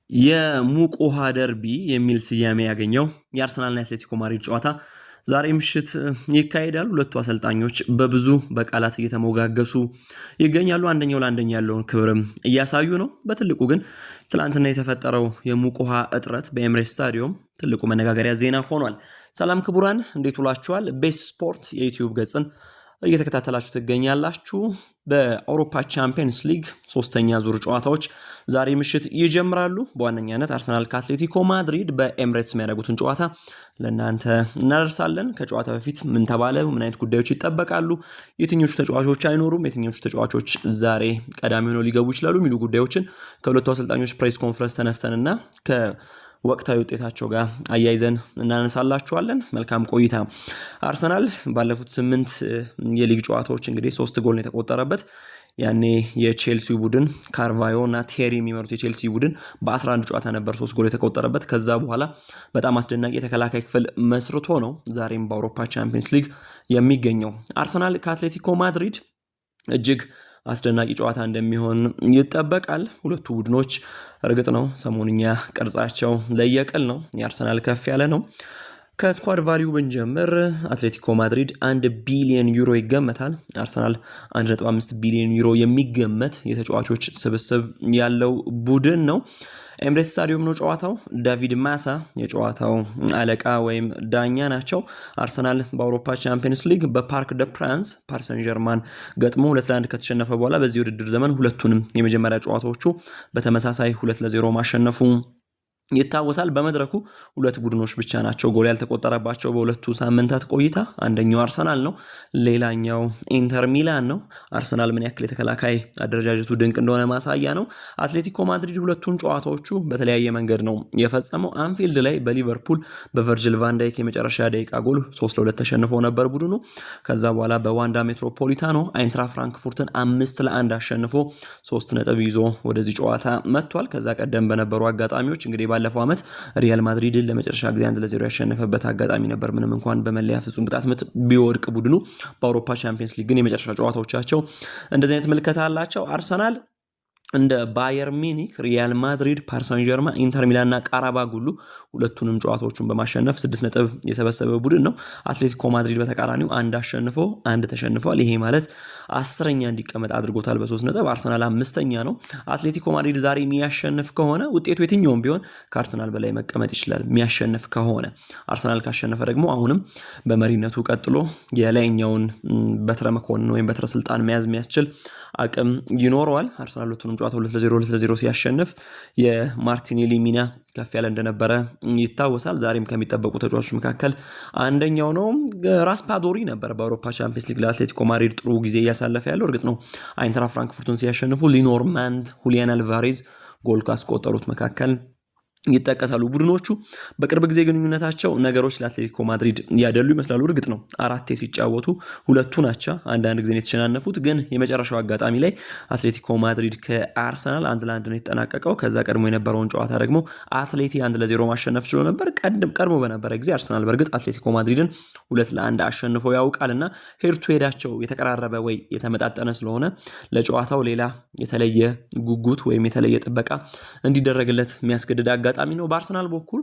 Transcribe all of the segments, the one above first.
የሙቆሃ ደርቢ የሚል ስያሜ ያገኘው የአርሰናልና የአትሌቲኮ ማድሪድ ጨዋታ ዛሬ ምሽት ይካሄዳል። ሁለቱ አሰልጣኞች በብዙ በቃላት እየተሞጋገሱ ይገኛሉ። አንደኛው ለአንደኛው ያለውን ክብርም እያሳዩ ነው። በትልቁ ግን ትላንትና የተፈጠረው የሙቆሃ እጥረት በኤምሬትስ ስታዲየም ትልቁ መነጋገሪያ ዜና ሆኗል። ሰላም ክቡራን፣ እንዴት ውላችኋል? ቤስ ስፖርት የዩቲዩብ ገጽን እየተከታተላችሁ ትገኛላችሁ። በአውሮፓ ቻምፒየንስ ሊግ ሶስተኛ ዙር ጨዋታዎች ዛሬ ምሽት ይጀምራሉ። በዋነኛነት አርሰናል ከአትሌቲኮ ማድሪድ በኤምሬትስ የሚያደርጉትን ጨዋታ ለእናንተ እናደርሳለን። ከጨዋታ በፊት ምን ተባለ፣ ምን አይነት ጉዳዮች ይጠበቃሉ፣ የትኞቹ ተጫዋቾች አይኖሩም፣ የትኞቹ ተጫዋቾች ዛሬ ቀዳሚ ሆነው ሊገቡ ይችላሉ የሚሉ ጉዳዮችን ከሁለቱ አሰልጣኞች ፕሬስ ኮንፈረንስ ተነስተንና ወቅታዊ ውጤታቸው ጋር አያይዘን እናነሳላችኋለን። መልካም ቆይታ። አርሰናል ባለፉት 8 የሊግ ጨዋታዎች እንግዲህ 3 ጎል ነው የተቆጠረበት። ያኔ የቼልሲ ቡድን ካርቫዮ እና ቴሪ የሚመሩት የቼልሲ ቡድን በ11 ጨዋታ ነበር 3 ጎል የተቆጠረበት። ከዛ በኋላ በጣም አስደናቂ የተከላካይ ክፍል መስርቶ ነው ዛሬም በአውሮፓ ቻምፒየንስ ሊግ የሚገኘው። አርሰናል ከአትሌቲኮ ማድሪድ እጅግ አስደናቂ ጨዋታ እንደሚሆን ይጠበቃል። ሁለቱ ቡድኖች እርግጥ ነው ሰሞንኛ ቅርጻቸው ለየቅል ነው። የአርሰናል ከፍ ያለ ነው። ከስኳድ ቫሊዩ ብንጀምር አትሌቲኮ ማድሪድ 1 ቢሊዮን ዩሮ ይገመታል። አርሰናል 1.5 ቢሊዮን ዩሮ የሚገመት የተጫዋቾች ስብስብ ያለው ቡድን ነው። ኤምሬትስ ስታዲየም ነው ጨዋታው። ዳቪድ ማሳ የጨዋታው አለቃ ወይም ዳኛ ናቸው። አርሰናል በአውሮፓ ቻምፒየንስ ሊግ በፓርክ ደ ፕራንስ ፓሪስ ሰን ጀርማን ገጥሞ 2-1 ከተሸነፈ በኋላ በዚህ ውድድር ዘመን ሁለቱንም የመጀመሪያ ጨዋታዎቹ በተመሳሳይ 2-0 ማሸነፉ ይታወሳል። በመድረኩ ሁለት ቡድኖች ብቻ ናቸው ጎል ያልተቆጠረባቸው በሁለቱ ሳምንታት ቆይታ። አንደኛው አርሰናል ነው፣ ሌላኛው ኢንተር ሚላን ነው። አርሰናል ምን ያክል የተከላካይ አደረጃጀቱ ድንቅ እንደሆነ ማሳያ ነው። አትሌቲኮ ማድሪድ ሁለቱን ጨዋታዎቹ በተለያየ መንገድ ነው የፈጸመው። አንፊልድ ላይ በሊቨርፑል በቨርጅል ቫን ዳይክ የመጨረሻ ደቂቃ ጎል 3-2 ተሸንፎ ነበር ቡድኑ። ከዛ በኋላ በዋንዳ ሜትሮፖሊታኖ አይንትራ ፍራንክፉርትን 5-1 አሸንፎ 3 ነጥብ ይዞ ወደዚህ ጨዋታ መጥቷል። ከዛ ቀደም በነበሩ አጋጣሚዎች እንግዲህ ባለፈው ዓመት ሪያል ማድሪድን ለመጨረሻ ጊዜ 1-0 ያሸነፈበት አጋጣሚ ነበር። ምንም እንኳን በመለያ ፍጹም ቅጣት ምት ቢወድቅ ቡድኑ በአውሮፓ ቻምፒየንስ ሊግ ግን የመጨረሻ ጨዋታዎቻቸው እንደዚህ አይነት ምልከታ አላቸው። አርሰናል እንደ ባየር ሚኒክ፣ ሪያል ማድሪድ፣ ፓሪስ ሰን ጀርማን፣ ኢንተር ሚላንና ቃራባግ ሁሉ ሁለቱንም ጨዋታዎቹን በማሸነፍ 6 ነጥብ የሰበሰበ ቡድን ነው። አትሌቲኮ ማድሪድ በተቃራኒው 1 አሸንፎ 1 ተሸንፏል። ይሄ ማለት 10ኛ እንዲቀመጥ አድርጎታል በ3 ነጥብ። አርሰናል 5ኛ ነው። አትሌቲኮ ማድሪድ ዛሬ የሚያሸንፍ ከሆነ ውጤቱ የትኛውም ቢሆን ከአርሰናል በላይ መቀመጥ ይችላል። የሚያሸንፍ ከሆነ አርሰናል ካሸነፈ ደግሞ አሁንም በመሪነቱ ቀጥሎ የላይኛውን በትረ መኮንን ወይም በትረ ስልጣን መያዝ የሚያስችል አቅም ይኖረዋል። አርሰናል ሁለቱንም ጨዋታ 2-0 ሲያሸንፍ የማርቲኔሊ ሚና ከፍ ያለ እንደነበረ ይታወሳል። ዛሬም ከሚጠበቁ ተጫዋቾች መካከል አንደኛው ነው። ራስፓዶሪ ነበር በአውሮፓ ቻምፒየንስ ሊግ ለአትሌቲኮ ማድሪድ ጥሩ ጊዜ እያሳለፈ ያለው። እርግጥ ነው አይንትራ ፍራንክፉርትን ሲያሸንፉ ሊኖርማንድ፣ ሁሊያን አልቫሬዝ ጎል ካስቆጠሩት መካከል ይጠቀሳሉ። ቡድኖቹ በቅርብ ጊዜ ግንኙነታቸው ነገሮች ለአትሌቲኮ ማድሪድ ያደሉ ይመስላሉ። እርግጥ ነው 4 ሲጫወቱ 2 ናቸው አንዳንድ ጊዜ የተሸናነፉት። ግን የመጨረሻው አጋጣሚ ላይ አትሌቲኮ ማድሪድ ከአርሰናል 1-1 ነው የተጠናቀቀው። ከዛ ቀድሞ የነበረውን ጨዋታ ደግሞ አትሌቲ 1-0 ማሸነፍ ችሎ ነበር። ቀድሞ በነበረ ጊዜ አርሰናል በእርግጥ አትሌቲኮ ማድሪድን 2-1 አሸንፎ ያውቃልና ሄድ ቱ ሄዳቸው የተቀራረበ ወይ የተመጣጠነ ስለሆነ ለጨዋታው ሌላ የተለየ ጉጉት ወይም የተለየ ጥበቃ እንዲደረግለት የሚያስገድድ አጋጣሚ ነው። በአርሰናል በኩል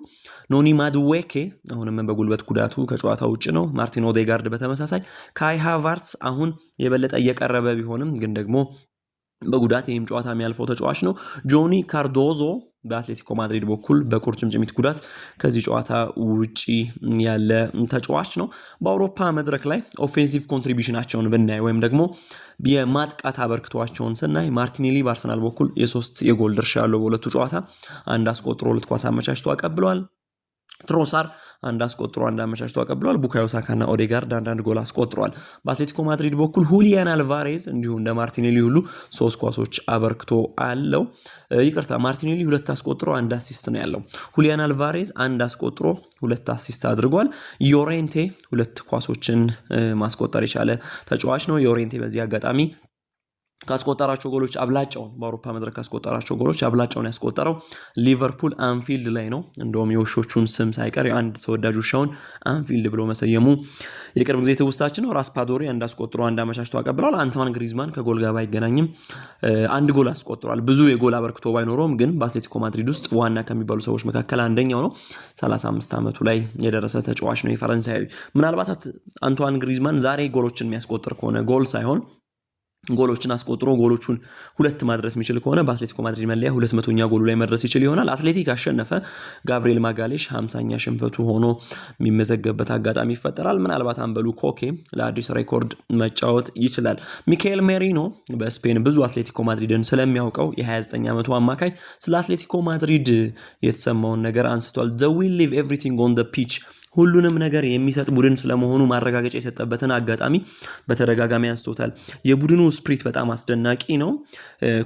ኖኒ ማዱዌኬ አሁንም በጉልበት ጉዳቱ ከጨዋታ ውጭ ነው። ማርቲን ኦዴጋርድ በተመሳሳይ፣ ካይ ሃቨርትዝ አሁን የበለጠ እየቀረበ ቢሆንም ግን ደግሞ በጉዳት ይህም ጨዋታ የሚያልፈው ተጫዋች ነው። ጆኒ ካርዶዞ በአትሌቲኮ ማድሪድ በኩል በቁርጭምጭሚት ጉዳት ከዚህ ጨዋታ ውጪ ያለ ተጫዋች ነው። በአውሮፓ መድረክ ላይ ኦፌንሲቭ ኮንትሪቢዩሽናቸውን ብናይ ወይም ደግሞ የማጥቃት አበርክቷቸውን ስናይ ማርቲኔሊ በአርሰናል በኩል የ3 የጎል ድርሻ ያለው በሁለቱ ጨዋታ 1 አስቆጥሮ 2 ኳስ አመቻችቶ አቀብለዋል። ትሮሳር 1 አስቆጥሮ 1 አመቻችቶ አቀብለዋል። ቡካዮ ሳካና ኦዴጋርድ 1 ጎል አስቆጥረዋል። በአትሌቲኮ ማድሪድ በኩል ሁሊያን አልቫሬዝ እንዲሁ እንደ ማርቲኔሊ ሁሉ 3 ኳሶች አበርክቶ አለው። ማርቲኔሊ 2 አስቆጥሮ 1 አሲስት ነው ያለው። ሁሊያን አልቫሬዝ 1 አስቆጥሮ 2 አሲስት አድርጓል። ዮሬንቴ 2 ኳሶችን ማስቆጠር የቻለ ተጫዋች ነው። ዮሬንቴ በዚህ አጋጣሚ ካስቆጠራቸው ጎሎች አብላጫውን በአውሮፓ መድረክ ካስቆጠራቸው ጎሎች አብላጫውን ያስቆጠረው ሊቨርፑል አንፊልድ ላይ ነው። እንደውም የውሾቹን ስም ሳይቀር የአንድ ተወዳጅ ውሻውን አንፊልድ ብሎ መሰየሙ የቅርብ ጊዜ ትውስታችን ነው። ራስፓዶሪ አንድ አስቆጥሮ አንድ አመቻችቶ አቀብሏል። አንቷን ግሪዝማን ከጎል ጋር ባይገናኝም አንድ ጎል አስቆጥሯል። ብዙ የጎል አበርክቶ ባይኖረውም ግን በአትሌቲኮ ማድሪድ ውስጥ ዋና ከሚባሉ ሰዎች መካከል አንደኛው ነው። 35 ዓመቱ ላይ የደረሰ ተጫዋች ነው የፈረንሳያዊ። ምናልባት አንቷን ግሪዝማን ዛሬ ጎሎችን የሚያስቆጥር ከሆነ ጎል ሳይሆን ጎሎችን አስቆጥሮ ጎሎቹን ሁለት ማድረስ የሚችል ከሆነ በአትሌቲኮ ማድሪድ መለያ 200ኛ ጎሉ ላይ መድረስ ይችል ይሆናል። አትሌቲክ አሸነፈ፣ ጋብሪኤል ማጋሌሽ 50ኛ ሽንፈቱ ሆኖ የሚመዘገብበት አጋጣሚ ይፈጠራል። ምናልባት አንበሉ ኮኬ ለአዲስ ሬኮርድ መጫወት ይችላል። ሚካኤል ሜሪኖ በስፔን ብዙ አትሌቲኮ ማድሪድን ስለሚያውቀው የ29 ዓመቱ አማካይ ስለ አትሌቲኮ ማድሪድ የተሰማውን ነገር አንስቷል። they will leave everything on the pitch ሁሉንም ነገር የሚሰጥ ቡድን ስለመሆኑ ማረጋገጫ የሰጠበትን አጋጣሚ በተደጋጋሚ አንስቶታል። የቡድኑ ስፕሪት በጣም አስደናቂ ነው።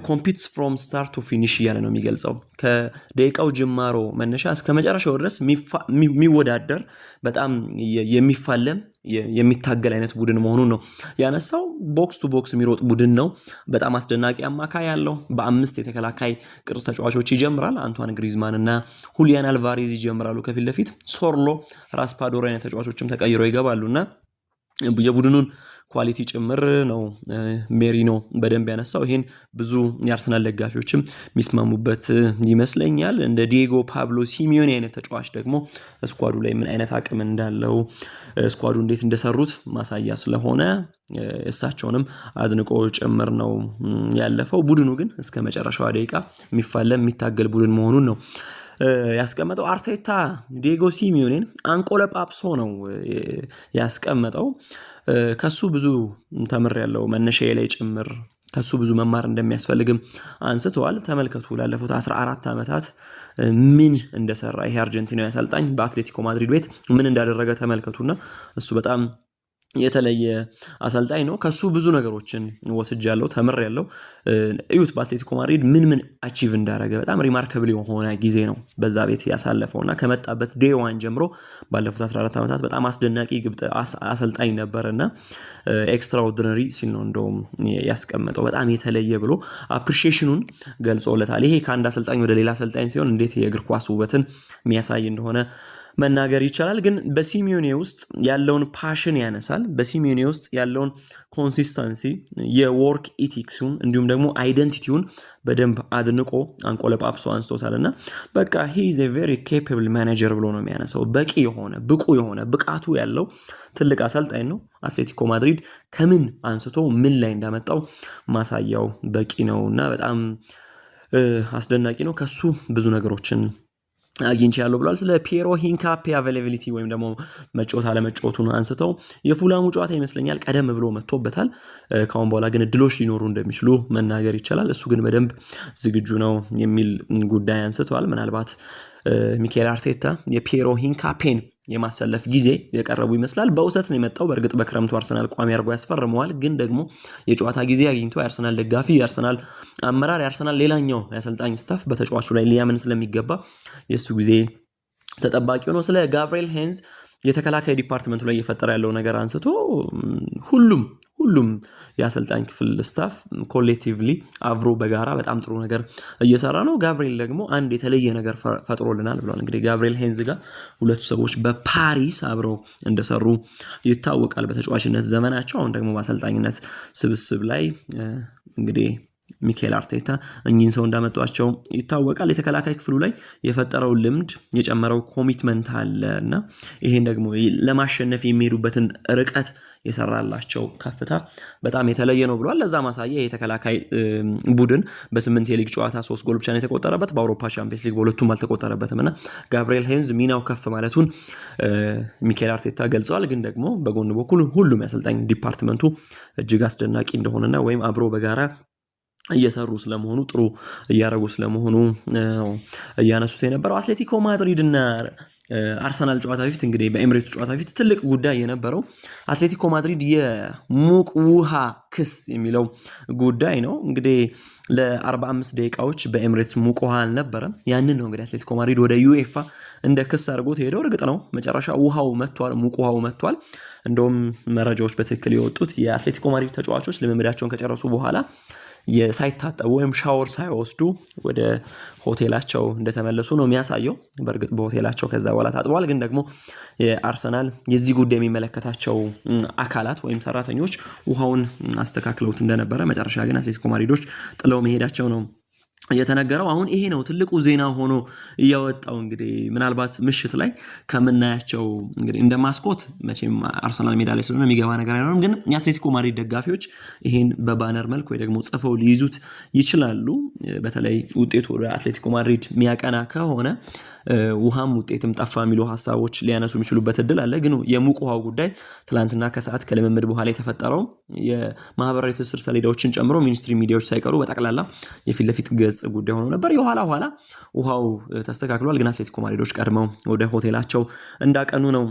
ኮምፒትስ ፍሮም ስታርት ቱ ፊኒሽ እያለ ነው የሚገልጸው። ከደቂቃው ጅማሮ መነሻ እስከ መጨረሻው ድረስ የሚወዳደር በጣም የሚፋለም የሚታገል አይነት ቡድን መሆኑን ነው ያነሳው። ቦክስ ቱ ቦክስ የሚሮጥ ቡድን ነው። በጣም አስደናቂ አማካይ ያለው በአምስት የተከላካይ ቅርጽ ተጫዋቾች ይጀምራል። አንቷን ግሪዝማን እና ሁሊያን አልቫሬዝ ይጀምራሉ ከፊት ለፊት። ሶርሎ ራስፓዶሪ አይነት ተጫዋቾችም ተቀይረው ይገባሉና የቡድኑን ኳሊቲ ጭምር ነው ሜሪኖ በደንብ ያነሳው። ይሄን ብዙ የአርሰናል ደጋፊዎችም የሚስማሙበት ይመስለኛል። እንደ ዲየጎ ፓብሎ ሲሚዮኔ አይነት ተጫዋች ደግሞ ስኳዱ ላይ ምን አይነት አቅም እንዳለው ስኳዱ እንዴት እንደሰሩት ማሳያ ስለሆነ እሳቸውንም አድንቆ ጭምር ነው ያለፈው። ቡድኑ ግን እስከ መጨረሻው ደቂቃ የሚፋለም የሚታገል ቡድን መሆኑን ነው ያስቀመጠው። አርቴታ ዲየጎ ሲሚዮኔን አንቆለጳጵሶ ነው ያስቀመጠው። ከሱ ብዙ ተምሬያለሁ መነሻዬ ላይ ጭምር ከሱ ብዙ መማር እንደሚያስፈልግም አንስተዋል። ተመልከቱ ላለፉት 14 ዓመታት ምን እንደሰራ ይሄ አርጀንቲናዊ አሰልጣኝ በአትሌቲኮ ማድሪድ ቤት ምን እንዳደረገ ተመልከቱና እሱ በጣም የተለየ አሰልጣኝ ነው። ከሱ ብዙ ነገሮችን ወስጃለሁ ተምሬያለሁ። እዩት በአትሌቲኮ ማድሪድ ምን አቺቭ እንዳደረገ በጣም ሪማርካብል የሆነ ጊዜ ነው በዛ ቤት ያሳለፈውና ከመጣበት ዴይ ዋን ጀምሮ ባለፉት 14 ዓመታት በጣም አስደናቂ ግብጥ አሰልጣኝ ነበርና ኤክስትራኦርዲነሪ ሲል ነው እንደውም ያስቀመጠው። በጣም የተለየ ብሎ አፕሪሺዬሽኑን ገልጾለታል። ይሄ ከአንድ አሰልጣኝ ወደ ሌላ አሰልጣኝ ሲሆን እንዴት የእግር ኳስ ውበትን የሚያሳይ እንደሆነ መናገር ይቻላል። ግን በሲሚዮኔ ውስጥ ያለውን ፓሽን ያነሳል። በሲሚዮኔ ውስጥ ያለውን ኮንሲስተንሲ የወርክ ኢቲክሱን እንዲሁም ደግሞ አይደንቲቲውን በደንብ አድንቆ አንቆለጳጵሶ አንስቶታልና በቃ he is a very capable manager ብሎ ነው የሚያነሳው። በቂ የሆነ ብቁ የሆነ ብቃቱ ያለው ትልቅ አሰልጣኝ ነው። አትሌቲኮ ማድሪድ ከምን አንስቶ ምን ላይ እንዳመጣው ማሳያው በቂ ነውና በጣም አስደናቂ ነው። ከሱ ብዙ ነገሮችን አግኝቻለሁ ብሏል። ስለ ፒየሮ ሂንካፔ አቬሌቢሊቲ ወይም ደግሞ መጫወት አለመጫወቱን አንስተው የፉላሙ ጨዋታ ይመስለኛል ቀደም ብሎ መጥቶበታል። ካሁን በኋላ ግን እድሎች ሊኖሩ እንደሚችሉ መናገር ይቻላል። እሱ ግን በደንብ ዝግጁ ነው የሚል ጉዳይ አንስተዋል። ምናልባት ሚኬል አርቴታ የፒየሮ ሂንካፔን የማሰለፍ ጊዜ የቀረቡ ይመስላል። በውሰት ነው የመጣው። በእርግጥ በክረምቱ አርሰናል ቋሚ አድርጎ ያስፈርመዋል። ግን ደግሞ የጨዋታ ጊዜ አግኝቶ የአርሰናል ደጋፊ፣ የአርሰናል አመራር፣ የአርሰናል ሌላኛው የአሰልጣኝ ስታፍ በተጫዋቹ ላይ ሊያምን ስለሚገባ የሱ ጊዜ ተጠባቂ ነው። ስለ ጋብሪኤል ሄንዝ የተከላካይ ዲፓርትመንቱ ላይ እየፈጠረ ያለው ነገር አንስቶ ሁሉም የአሰልጣኝ ክፍል ስታፍ ኮሌክቲቭሊ አብሮ በጋራ በጣም ጥሩ ነገር እየሰራ ነው። ጋብሪኤል ደግሞ አንድ የተለየ ነገር ፈጥሮልናል ብሏል። እንግዲህ ጋብሪኤል ሄንዝ ጋር ሁለቱ ሰዎች በፓሪስ አብረው እንደሰሩ ይታወቃል በተጫዋችነት ዘመናቸው። አሁን ደግሞ በአሰልጣኝነት ስብስብ ላይ እንግዲህ ሚኬል አርቴታ እኚህን ሰው እንዳመጧቸው ይታወቃል። የተከላካይ ክፍሉ ላይ የፈጠረው ልምድ የጨመረው ኮሚትመንት አለና ይሄን ደግሞ ለማሸነፍ የሚሄዱበትን ርቀት የሰራላቸው ከፍታ በጣም የተለየ ነው ብሏል። ለዛ ማሳያ የተከላካይ ቡድን በ8 የሊግ ጨዋታ 3 ጎል ብቻ ነው የተቆጠረበት። በአውሮፓ ቻምፒየንስ ሊግ በሁለቱም አልተቆጠረበትምና ጋብሪኤል ሄንዝ ሚናው ከፍ ማለቱን ሚኬል አርቴታ ገልጸዋል። ግን ደግሞ በጎን በኩል ሁሉም የአሰልጣኝ ዲፓርትመንቱ እጅግ አስደናቂ እንደሆነና ወይም አብሮ በጋራ እየሰሩ ስለመሆኑ ጥሩ እያደረጉ ስለመሆኑ እያነሱት የነበረው። አትሌቲኮ ማድሪድ እና አርሰናል ጨዋታ በፊት እንግዲህ በኤምሬትስ ጨዋታ በፊት ትልቅ ጉዳይ የነበረው አትሌቲኮ ማድሪድ የሙቅ ውሃ ክስ የሚለው ጉዳይ ነው። እንግዲህ ለ45 ደቂቃዎች በኤምሬትስ ሙቅ ውሃ አልነበረም። ያንን ነው እንግዲህ አትሌቲኮ ማድሪድ ወደ ዩኤፋ እንደ ክስ አድርጎት ሄደው። እርግጥ ነው መጨረሻ ውሃው መጥቷል፣ ሙቅ ውሃው መጥቷል። እንደውም መረጃዎች በትክክል የወጡት የአትሌቲኮ ማድሪድ ተጫዋቾች ልምምዳቸውን ከጨረሱ በኋላ ሳይታጠቡ ወይም ሻወር ሳይወስዱ ወደ ሆቴላቸው እንደተመለሱ ነው የሚያሳየው። በእርግጥ በሆቴላቸው ከዛ በኋላ ታጥበዋል። ግን ደግሞ የአርሰናል የዚህ ጉዳይ የሚመለከታቸው አካላት ወይም ሰራተኞች ውሃውን አስተካክለውት እንደነበረ መጨረሻ ግን አትሌቲኮ ማድሪዶች ጥለው መሄዳቸው ነው የተነገረው። አሁን ይሄ ነው ትልቁ ዜና ሆኖ እያወጣው። እንግዲህ ምናልባት ምሽት ላይ ከምናያቸው እንግዲህ እንደ ማስኮት መቼም አርሰናል ሜዳ ላይ ስለሆነ የሚገባ ነገር አይኖርም። ግን የአትሌቲኮ ማድሪድ ደጋፊዎች ይሄን በባነር መልክ ወይ ደግሞ ጽፈው ሊይዙት ይችላሉ። በተለይ ውጤቱ ወደ አትሌቲኮ ማድሪድ የሚያቀና ከሆነ ውሃም ውጤትም ጠፋ የሚሉ ሀሳቦች ሊያነሱ የሚችሉበት እድል አለ። ግን የሙቅ ውሃው ጉዳይ ትላንትና ከሰዓት ከልምምድ በኋላ የተፈጠረው የማህበራዊ ትስስር ሰሌዳዎችን ጨምሮ ሚኒስትሪ ሚዲያዎች ሳይቀሩ በጠቅላላ የፊት ለፊት ገጽ ጉዳይ ሆኖ ነበር። የኋላ ውሃው ተስተካክሏል። ግን አትሌቲኮ ማድሪዶች ቀድመው ወደ ሆቴላቸው እንዳቀኑ ነው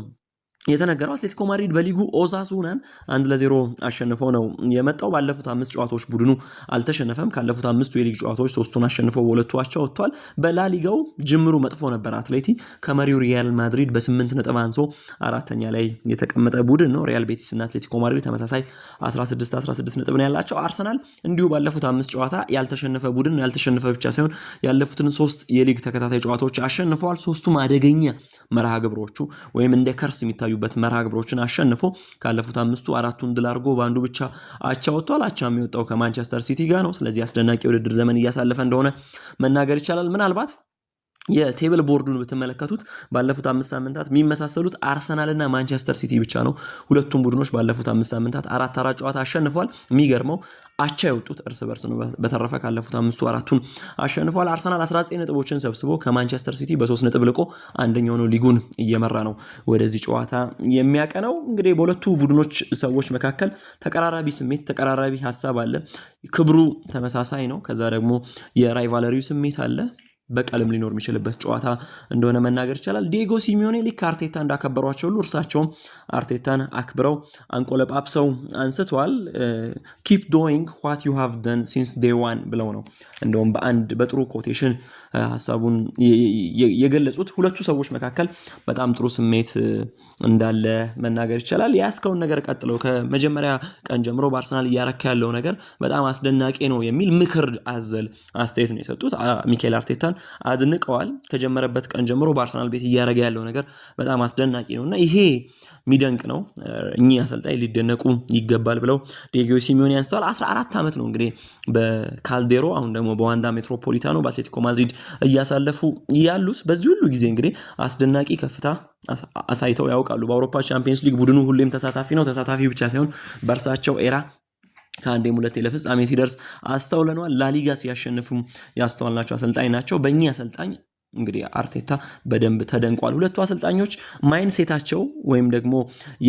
የተነገረው። አትሌቲኮ ማድሪድ በሊጉ ኦሳሱናን 1-0 አሸንፎ ነው የመጣው። ባለፉት 5 ጨዋታዎች ቡድኑ አልተሸነፈም። ካለፉት 5 የሊግ ጨዋታዎች 3ቱን አሸንፎ በሁለቱ አቻ ወጥቷል። በላሊጋው ጅምሩ መጥፎ ነበር። አትሌቲ ከመሪው ሪያል ማድሪድ በ8 ነጥብ አንሶ አራተኛ ላይ የተቀመጠ ቡድን ነው። ሪያል ቤቲስ እና አትሌቲኮ ማድሪድ ተመሳሳይ 16 ነጥብ ነው ያላቸው። አርሰናል እንዲሁ ባለፉት 5 ጨዋታ ያልተሸነፈ ቡድን ነው። ያልተሸነፈ ብቻ ሳይሆን ያለፉትን 3 የሊግ ተከታታይ ጨዋታዎች አሸንፈዋል። 3ቱም አደገኛ መርሃ ግብሮቹ ወይም እንደ ከርስ የሚታዩ በት መርሃ ግብሮችን አሸንፎ ካለፉት 5ቱ 4ቱን ድል አድርጎ በአንዱ ብቻ አቻ ወጥቷል። አቻ የሚወጣው ከማንቸስተር ሲቲ ጋር ነው። ስለዚህ አስደናቂ የውድድር ዘመን እያሳለፈ እንደሆነ መናገር ይቻላል። ምናልባት የቴብል ቦርዱን ብትመለከቱት ባለፉት 5 ሳምንታት የሚመሳሰሉት አርሰናልና ማንቸስተር ሲቲ ብቻ ነው። ሁለቱም ቡድኖች ባለፉት 5 ሳምንታት 4 ጨዋታ አሸንፏል። የሚገርመው አቻ የወጡት እርስ በርስ ነው። በተረፈ ካለፉት 5ቱ 4ቱን አሸንፏል። አርሰናል 19 ነጥቦችን ሰብስቦ ከማንቸስተር ሲቲ በ3 ነጥብ ልቆ አንደኛው ነው ሊጉን እየመራ ነው ወደዚህ ጨዋታ የሚያቀነው። እንግዲህ በሁለቱ ቡድኖች ሰዎች መካከል ተቀራራቢ ስሜት ተቀራራቢ ሀሳብ አለ። ክብሩ ተመሳሳይ ነው። ከዛ ደግሞ የራይቫለሪው ስሜት አለ። በቀልም ሊኖር የሚችልበት ጨዋታ እንደሆነ መናገር ይቻላል። ዲየጎ ሲሚዮኔ ልክ አርቴታ እንዳከበሯቸው ሁሉ እርሳቸውም አርቴታን አክብረው አንቆለጳጵሰው አንስተዋል። ኪፕ ዶይንግ ዋት ዩ ሃቭ ደን ሲንስ ዴይ ዋን ብለው ነው እንደውም በጥሩ ኮቴሽን ሀሳቡን የገለጹት። ሁለቱ ሰዎች መካከል በጣም ጥሩ ስሜት እንዳለ መናገር ይቻላል። ያስከውን ነገር ቀጥለው ከመጀመሪያ ቀን ጀምሮ በአርሰናል እያረካ ያለው ነገር በጣም አስደናቂ ነው የሚል ምክር አዘል አስተያየት ነው የሰጡት። ሚኬል አርቴታን አድንቀዋል። ከጀመረበት ቀን ጀምሮ በአርሰናል ቤት እያረጋ ያለው ነገር በጣም አስደናቂ ነውና ይሄ የሚደንቅ ነው። እኚህ አሰልጣኝ ሊደነቁ ይገባል ብለው ዲየጎ ሲሚዮኔ አንስተዋል። 14 ዓመት ነው እንግዲህ በካልዴሮ አሁን ደግሞ በዋንዳ ሜትሮፖሊታኖ በአትሌቲኮ ማድሪድ እያሳለፉ ያሉት። በዚህ ሁሉ ጊዜ እንግዲህ አስደናቂ ከፍታ አሳይተው ያውቃሉ። በአውሮፓ ቻምፒየንስ ሊግ ቡድኑ ሁሌም ተሳታፊ ነው። ተሳታፊ ብቻ ሳይሆን በእርሳቸው ኤራ ከአንዴም ሁለቴ ለፍጻሜ ሲደርስ አስተውለነዋል። ላሊጋ ሲያሸንፉም ያስተዋልናቸው አሰልጣኝ ናቸው። በእኚህ አሰልጣኝ እንግዲህ አርቴታ በደንብ ተደንቋል። ሁለቱ አሰልጣኞች ማይንሴታቸው ወይም ደግሞ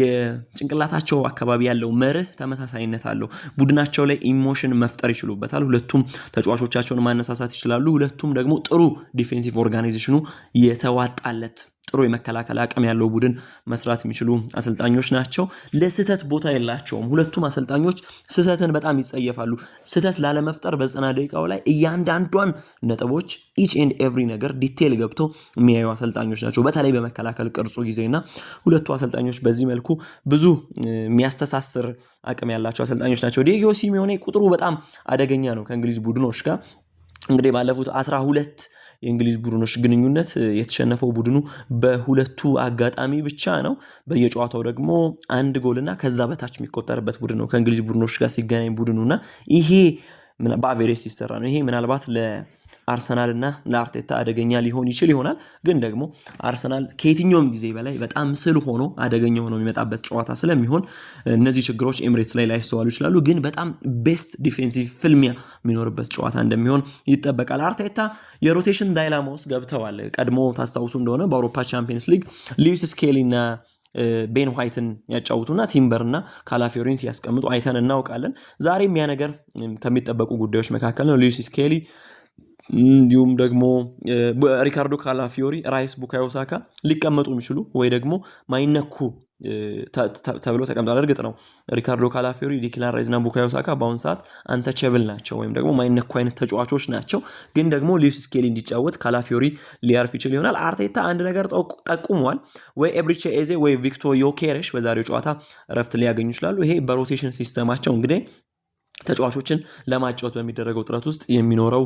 የጭንቅላታቸው አካባቢ ያለው መርህ ተመሳሳይነት አለው። ቡድናቸው ላይ ኢሞሽን መፍጠር ይችሉበታል። ሁለቱም ተጫዋቾቻቸውን ማነሳሳት ይችላሉ። ሁለቱም ደግሞ ጥሩ ዲፌንሲቭ ኦርጋናይዜሽኑ የተዋጣለት ጥሩ የመከላከል አቅም ያለው ቡድን መስራት የሚችሉ አሰልጣኞች ናቸው። ለስህተት ቦታ የላቸውም። ሁለቱም አሰልጣኞች ስህተትን በጣም ይጸየፋሉ። ስህተት ላለመፍጠር በ90 ደቂቃው ላይ እያንዳንዷን ነጥቦች ኢች ኤንድ ኤቭሪ ነገር ዲቴል ገብቶ የሚያዩ አሰልጣኞች ናቸው። በተለይ በመከላከል ቅርጹ ጊዜና ሁለቱ አሰልጣኞች በዚህ መልኩ ብዙ የሚያስተሳስር አቅም ያላቸው አሰልጣኞች ናቸው። ዲየጎ ሲሚዮኔ ቁጥሩ በጣም አደገኛ ነው ከእንግሊዝ ቡድኖች ጋር። እንግዲህ ባለፉት 12 የእንግሊዝ ቡድኖች ግንኙነት የተሸነፈው ቡድኑ በሁለቱ አጋጣሚ ብቻ ነው። በየጨዋታው ደግሞ 1 ጎልና ከዛ በታች የሚቆጠርበት ቡድን ነው ከእንግሊዝ ቡድኖች ጋር ሲገናኝ ቡድኑና ይሄ በአቬሬጅ ሲሰራ ነው። ይሄ ምናልባት ለአርሰናል እና ለአርቴታ አደገኛ ሊሆን ይችል ይሆናል። ግን ደግሞ አርሰናል ከየትኛውም ጊዜ በላይ በጣም ስል ሆኖ አደገኛ ሆኖ የሚመጣበት ጨዋታ ስለሚሆን እነዚህ ችግሮች ኤምሬትስ ላይ ላይስተዋሉ ይችላሉ። ግን በጣም ቤስት ዲፌንሲቭ ፍልሚያ የሚኖርበት ጨዋታ እንደሚሆን ይጠበቃል። አርቴታ የሮቴሽን ዳይላማ ውስጥ ገብተዋል። ቀድሞ ታስታውሱ እንደሆነ በአውሮፓ ቻምፒየንስ ሊግ ሉዊስ ስኬሊ እና ቤን ዋይትን ያጫውቱና ቲምበርና ካላፊዮሪን ሲያስቀምጡ አይተን እናውቃለን። ዛሬም ያ ነገር ከሚጠበቁ ጉዳዮች መካከል ነው። ሉዊስ ስኬሊ እንዲሁም ደግሞ ሪካርዶ ካላፊዮሪ፣ ራይስ፣ ቡካዮ ሳካ ሊቀመጡ የሚችሉ ወይ ደግሞ ማይነኩ ተብሎ ተቀምጧል። እርግጥ ነው ሪካርዶ ካላፊዮሪ፣ ዲክላን ራይስ እና ቡካዮ ሳካ በአሁን ሰዓት አንተቸብል ናቸው ወይም ደግሞ ማይነኩ አይነት ተጫዋቾች ናቸው። ግን ደግሞ ሉዊስ ስኬሊ እንዲጫወት ካላፊዮሪ ሊያርፍ ይችል ይሆናል። አርቴታ አንድ ነገር ጠቁሟል። ወይ ኤብሪቼ ኤዜ ወይ ቪክቶር ዮኬሬሽ በዛሬው ጨዋታ እረፍት ሊያገኙ ይችላሉ። ይሄ በሮቴሽን ሲስተማቸው እንግዲህ ተጫዋቾችን ለማጫወት በሚደረገው ጥረት ውስጥ የሚኖረው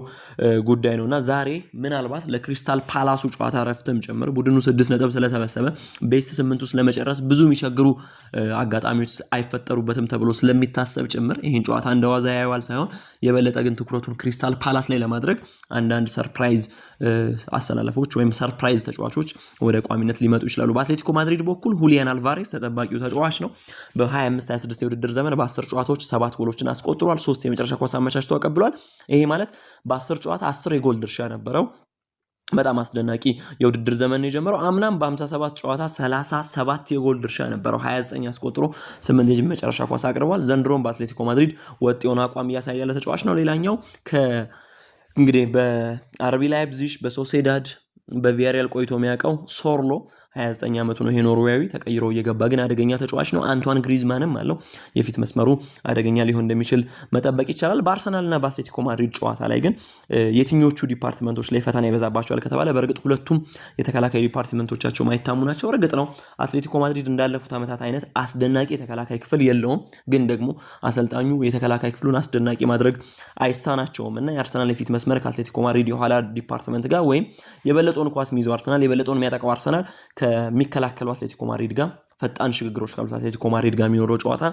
ጉዳይ ነውና ዛሬ ምናልባት ለክሪስታል ፓላሱ ጨዋታ ረፍትም ጭምር ቡድኑ 6 ነጥብ ስለሰበሰበ ቤስት 8 ውስጥ ለመጨረስ ብዙ የሚቸግሩ አጋጣሚዎች አይፈጠሩበትም ተብሎ ስለሚታሰብ ጭምር ይሄን ጨዋታ እንደዋዛ ያዩዋል ሳይሆን የበለጠ ግን ትኩረቱን ክሪስታል ፓላስ ላይ ለማድረግ አንዳንድ ሰርፕራይዝ አሰላለፎች ወይም ሰርፕራይዝ ተጫዋቾች ወደ ቋሚነት ሊመጡ ይችላሉ። በአትሌቲኮ ማድሪድ በኩል ሁሊያን አልቫሬስ ተጠባቂው ተጫዋች ነው። በ25-26 የውድድር ዘመን በ10 ጨዋታዎች 7 ጎሎችን አስቆጥሯል። 3 የመጨረሻ ኳስ አመቻችቶ አቀብሏል። ይሄ ማለት በ10 ጨዋታ 10 የጎል ድርሻ ነበረው። በጣም አስደናቂ የውድድር ዘመን የጀመረው አምናም በ57 ጨዋታ 37 የጎል ድርሻ ነበረው። 29 አስቆጥሮ 8 የመጨረሻ ኳስ አቅርቧል። ዘንድሮም በአትሌቲኮ ማድሪድ ወጥ የሆነ አቋም እያሳየ ያለ ተጫዋች ነው። ሌላኛው እንግዲህ በአርቢ ላይፕዚግ፣ በሶሴዳድ፣ በቪያሪያል ቆይቶ የሚያውቀው ሶርሎ 29 ዓመቱ ነው። ይሄ ኖርዌያዊ ተቀይሮ እየገባ ግን አደገኛ ተጫዋች ነው። አንቷን ግሪዝማንም አለው። የፊት መስመሩ አደገኛ ሊሆን እንደሚችል መጠበቅ ይቻላል። በአርሰናልና በአትሌቲኮ ማድሪድ ጨዋታ ላይ ግን የትኞቹ ዲፓርትመንቶች ላይ ፈተና ይበዛባቸዋል ከተባለ በእርግጥ ሁለቱም የተከላካይ ዲፓርትመንቶቻቸው ማይታሙ ናቸው። እርግጥ ነው አትሌቲኮ ማድሪድ እንዳለፉት ዓመታት አይነት አስደናቂ የተከላካይ ክፍል የለውም። ግን ደግሞ አሰልጣኙ የተከላካይ ክፍሉን አስደናቂ ማድረግ አይሳናቸውም እና የአርሰናል የፊት መስመር ከአትሌቲኮ ማድሪድ የኋላ ዲፓርትመንት ጋር ወይም የበለጠውን ኳስ የሚይዘው አርሰናል የበለጠውን የሚያጠቃው አርሰናል ከሚከላከሉ አትሌቲኮ ማድሪድ ጋር ፈጣን ሽግግሮች ካሉት አትሌቲኮ ማድሪድ ጋር የሚኖረው ጨዋታ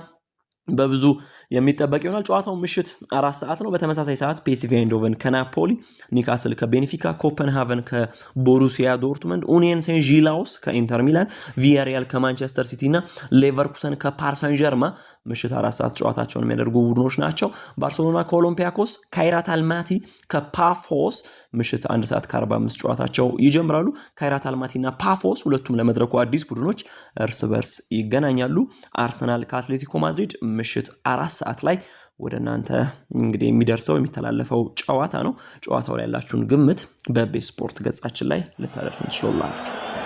በብዙ የሚጠበቅ ይሆናል። ጫዋታው ምሽት 4 ሰዓት ነው። በተመሳሳይ ሰዓት ፒኤስቪ አይንዶቨን ከናፖሊ፣ ኒካስል ከቤኔፊካ፣ ኮፐንሃቨን ከቦሩሲያ ዶርትመንድ፣ ኡኒየን ሴንት ጂላውስ ከኢንተር ሚላን፣ ቪያሪያል ከማንቸስተር ሲቲ እና ሌቨርኩሰን ከፓሪስ ሳን ጀርማ ምሽት 4 ሰዓት ጨዋታቸውን የሚያደርጉ ቡድኖች ናቸው። ባርሴሎና ከኦሎምፒያኮስ፣ ካይራት አልማቲ ከፓፎስ ምሽት 1 ሰዓት ከ45 ጨዋታቸው ይጀምራሉ። ካይራት አልማቲና ፓፎስ ሁለቱም ለመድረኩ አዲስ ቡድኖች እርስ በርስ ይገናኛሉ። አርሰናል ከአትሌቲኮ ማድሪድ ምሽት 4 ሰዓት ላይ ወደ እናንተ እንግዲህ የሚደርሰው የሚተላለፈው ጨዋታ ነው። ጨዋታው ላይ ያላችሁን ግምት በቤት ስፖርት ገጻችን ላይ ልታደርሱን ትችላላችሁ።